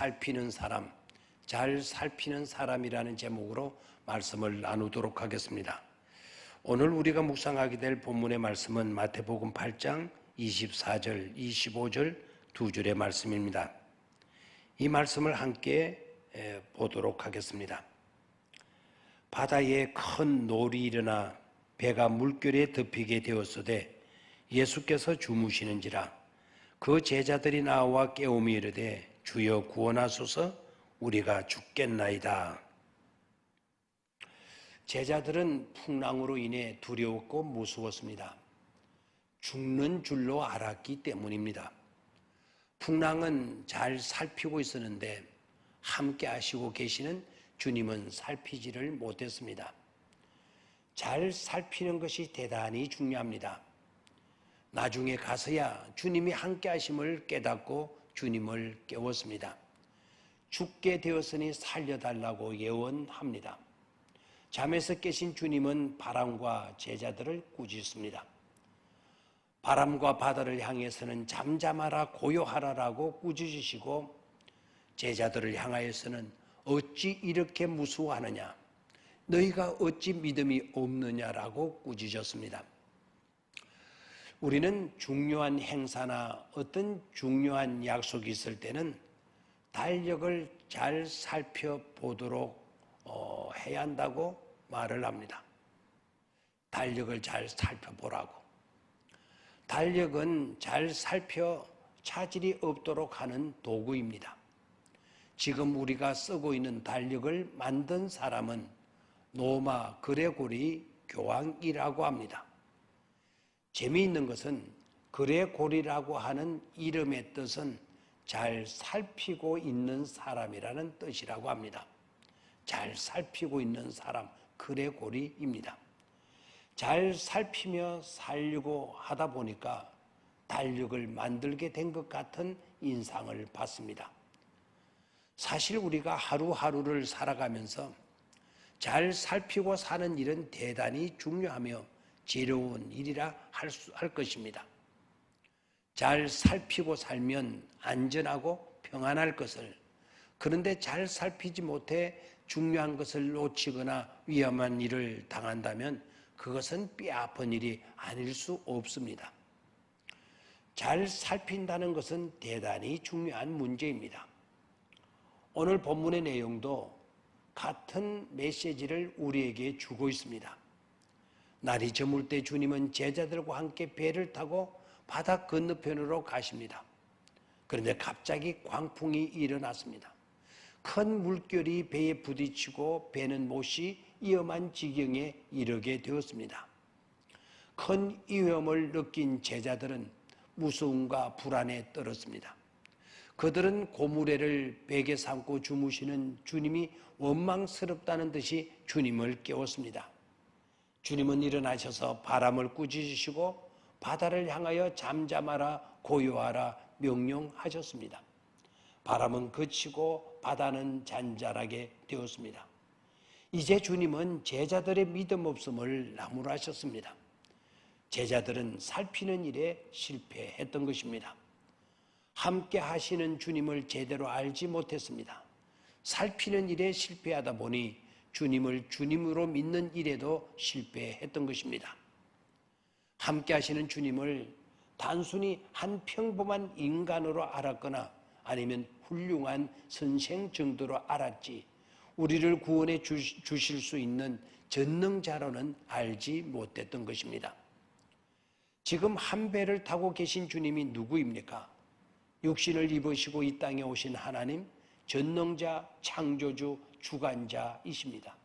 살피는 사람, 잘 살피는 사람이라는 제목으로 말씀을 나누도록 하겠습니다. 오늘 우리가 묵상하게 될 본문의 말씀은 마태복음 8장 24절, 25절 두 줄의 말씀입니다. 이 말씀을 함께 보도록 하겠습니다. 바다에 큰 놀이 일어나 배가 물결에 덮이게 되었으되 예수께서 주무시는지라 그 제자들이 나와 깨우며 이르되 주여 구원하소서 우리가 죽겠나이다. 제자들은 풍랑으로 인해 두려웠고 무서웠습니다. 죽는 줄로 알았기 때문입니다. 풍랑은 잘 살피고 있었는데 함께 하시고 계시는 주님은 살피지를 못했습니다. 잘 살피는 것이 대단히 중요합니다. 나중에 가서야 주님이 함께 하심을 깨닫고 주님을 깨웠습니다. 죽게 되었으니 살려달라고 예언합니다. 잠에서 깨신 주님은 바람과 제자들을 꾸짖습니다. 바람과 바다를 향해서는 잠잠하라 고요하라라고 꾸짖으시고 제자들을 향하여서는 어찌 이렇게 무서워하느냐 너희가 어찌 믿음이 없느냐라고 꾸짖었습니다. 우리는 중요한 행사나 어떤 중요한 약속이 있을 때는 달력을 잘 살펴보도록 해야 한다고 말을 합니다. 달력을 잘 살펴보라고. 달력은 잘 살펴 차질이 없도록 하는 도구입니다. 지금 우리가 쓰고 있는 달력을 만든 사람은 로마 그레고리 교황이라고 합니다. 재미있는 것은 그레고리라고 하는 이름의 뜻은 잘 살피고 있는 사람이라는 뜻이라고 합니다. 잘 살피고 있는 사람, 그레고리입니다. 잘 살피며 살려고 하다 보니까 달력을 만들게 된 것 같은 인상을 받습니다. 사실 우리가 하루하루를 살아가면서 잘 살피고 사는 일은 대단히 중요하며 지혜로운 일이라 할 것입니다. 잘 살피고 살면 안전하고 평안할 것을, 그런데 잘 살피지 못해 중요한 것을 놓치거나 위험한 일을 당한다면 그것은 뼈아픈 일이 아닐 수 없습니다. 잘 살핀다는 것은 대단히 중요한 문제입니다. 오늘 본문의 내용도 같은 메시지를 우리에게 주고 있습니다. 날이 저물 때 주님은 제자들과 함께 배를 타고 바다 건너편으로 가십니다. 그런데 갑자기 광풍이 일어났습니다. 큰 물결이 배에 부딪히고 배는 못이 위험한 지경에 이르게 되었습니다. 큰 위험을 느낀 제자들은 무서움과 불안에 떨었습니다. 그들은 고무래를 베개 삼고 주무시는 주님이 원망스럽다는 듯이 주님을 깨웠습니다. 주님은 일어나셔서 바람을 꾸짖으시고 바다를 향하여 잠잠하라 고요하라 명령하셨습니다. 바람은 그치고 바다는 잔잔하게 되었습니다. 이제 주님은 제자들의 믿음 없음을 나무라셨습니다. 제자들은 살피는 일에 실패했던 것입니다. 함께 하시는 주님을 제대로 알지 못했습니다. 살피는 일에 실패하다 보니 주님을 주님으로 믿는 일에도 실패했던 것입니다. 함께 하시는 주님을 단순히 한 평범한 인간으로 알았거나 아니면 훌륭한 선생 정도로 알았지 우리를 구원해 주실 수 있는 전능자로는 알지 못했던 것입니다. 지금 한 배를 타고 계신 주님이 누구입니까? 육신을 입으시고 이 땅에 오신 하나님, 전능자, 창조주, 주관자이십니다.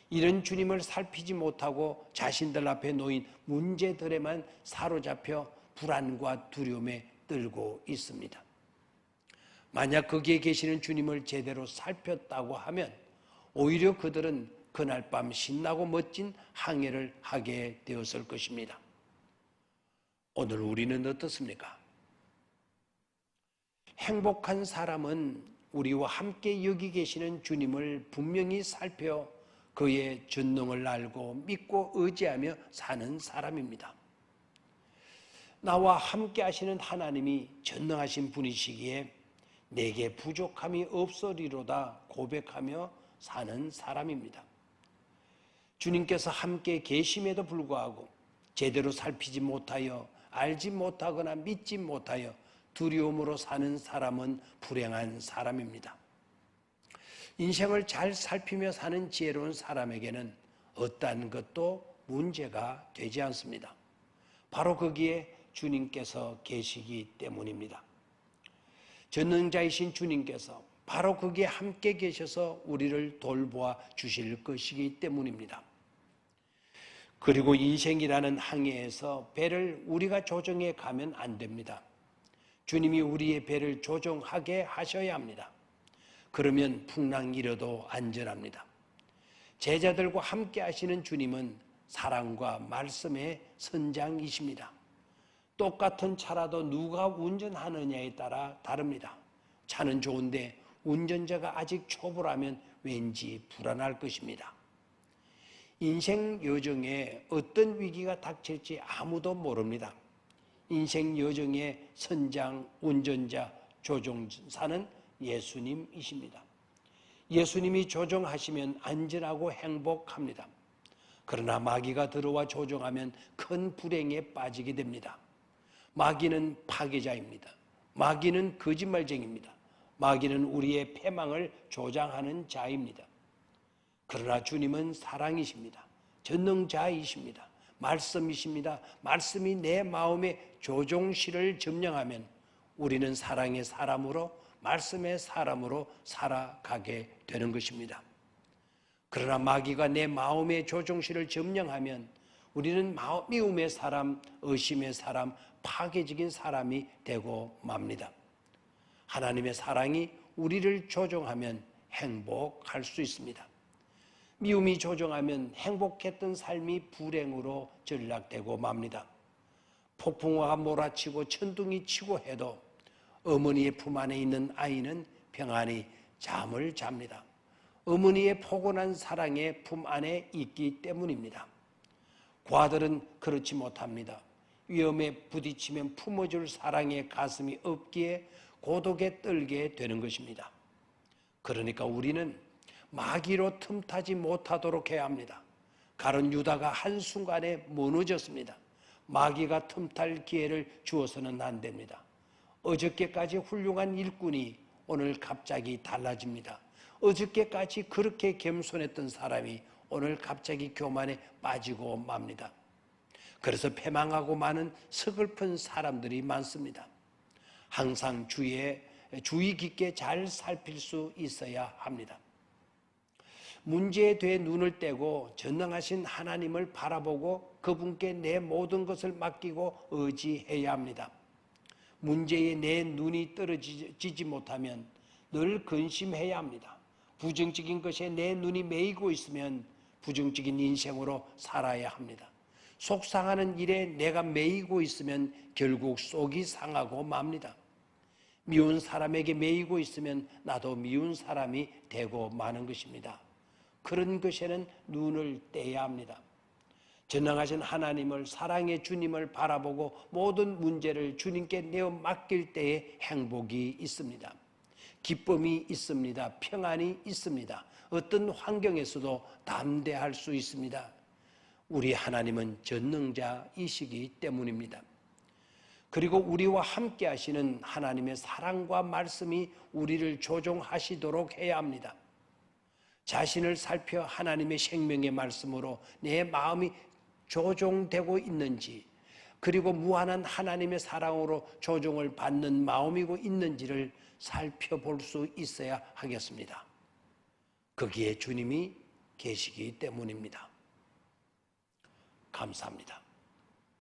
이런 주님을 살피지 못하고 자신들 앞에 놓인 문제들에만 사로잡혀 불안과 두려움에 떨고 있습니다. 만약 거기에 계시는 주님을 제대로 살폈다고 하면 오히려 그들은 그날 밤 신나고 멋진 항해를 하게 되었을 것입니다. 오늘 우리는 어떻습니까? 행복한 사람은 우리와 함께 여기 계시는 주님을 분명히 살펴 그의 전능을 알고 믿고 의지하며 사는 사람입니다. 나와 함께 하시는 하나님이 전능하신 분이시기에 내게 부족함이 없으리로다 고백하며 사는 사람입니다. 주님께서 함께 계심에도 불구하고 제대로 살피지 못하여 알지 못하거나 믿지 못하여 두려움으로 사는 사람은 불행한 사람입니다. 인생을 잘 살피며 사는 지혜로운 사람에게는 어떠한 것도 문제가 되지 않습니다. 바로 거기에 주님께서 계시기 때문입니다. 전능자이신 주님께서 바로 거기에 함께 계셔서 우리를 돌보아 주실 것이기 때문입니다. 그리고 인생이라는 항해에서 배를 우리가 조정해 가면 안 됩니다. 주님이 우리의 배를 조정하게 하셔야 합니다. 그러면 풍랑 일어도 안전합니다. 제자들과 함께 하시는 주님은 사랑과 말씀의 선장이십니다. 똑같은 차라도 누가 운전하느냐에 따라 다릅니다. 차는 좋은데 운전자가 아직 초보라면 왠지 불안할 것입니다. 인생 여정에 어떤 위기가 닥칠지 아무도 모릅니다. 인생 여정의 선장, 운전자, 조종사는 예수님이십니다. 예수님이 조종하시면 안전하고 행복합니다. 그러나 마귀가 들어와 조종하면 큰 불행에 빠지게 됩니다. 마귀는 파괴자입니다. 마귀는 거짓말쟁이입니다. 마귀는 우리의 패망을 조장하는 자입니다. 그러나 주님은 사랑이십니다. 전능자이십니다. 말씀이십니다. 말씀이 내 마음의 조종실을 점령하면 우리는 사랑의 사람으로, 말씀의 사람으로 살아가게 되는 것입니다. 그러나 마귀가 내 마음의 조종실을 점령하면 우리는 미움의 사람, 의심의 사람, 파괴적인 사람이 되고 맙니다. 하나님의 사랑이 우리를 조종하면 행복할 수 있습니다. 미움이 조종하면 행복했던 삶이 불행으로 전락되고 맙니다. 폭풍우가 몰아치고 천둥이 치고 해도 어머니의 품 안에 있는 아이는 평안히 잠을 잡니다. 어머니의 포근한 사랑의 품 안에 있기 때문입니다. 과들은 그렇지 못합니다. 위험에 부딪히면 품어줄 사랑의 가슴이 없기에 고독에 떨게 되는 것입니다. 그러니까 우리는 마귀로 틈타지 못하도록 해야 합니다. 가룟 유다가 한순간에 무너졌습니다. 마귀가 틈탈 기회를 주어서는 안 됩니다. 어저께까지 훌륭한 일꾼이 오늘 갑자기 달라집니다. 어저께까지 그렇게 겸손했던 사람이 오늘 갑자기 교만에 빠지고 맙니다. 그래서 패망하고 많은 서글픈 사람들이 많습니다. 항상 주의 깊게 잘 살필 수 있어야 합니다. 문제에 대해 눈을 떼고 전능하신 하나님을 바라보고 그분께 내 모든 것을 맡기고 의지해야 합니다. 문제에 내 눈이 떨어지지 못하면 늘 근심해야 합니다. 부정적인 것에 내 눈이 매이고 있으면 부정적인 인생으로 살아야 합니다. 속상하는 일에 내가 매이고 있으면 결국 속이 상하고 맙니다. 미운 사람에게 매이고 있으면 나도 미운 사람이 되고 마는 것입니다. 그런 것에는 눈을 떼야 합니다. 전능하신 하나님을, 사랑의 주님을 바라보고 모든 문제를 주님께 내어 맡길 때에 행복이 있습니다. 기쁨이 있습니다. 평안이 있습니다. 어떤 환경에서도 담대할 수 있습니다. 우리 하나님은 전능자이시기 때문입니다. 그리고 우리와 함께 하시는 하나님의 사랑과 말씀이 우리를 조종하시도록 해야 합니다. 자신을 살펴 하나님의 생명의 말씀으로 내 마음이 조종되고 있는지, 그리고 무한한 하나님의 사랑으로 조종을 받는 마음이고 있는지를 살펴볼 수 있어야 하겠습니다. 거기에 주님이 계시기 때문입니다. 감사합니다.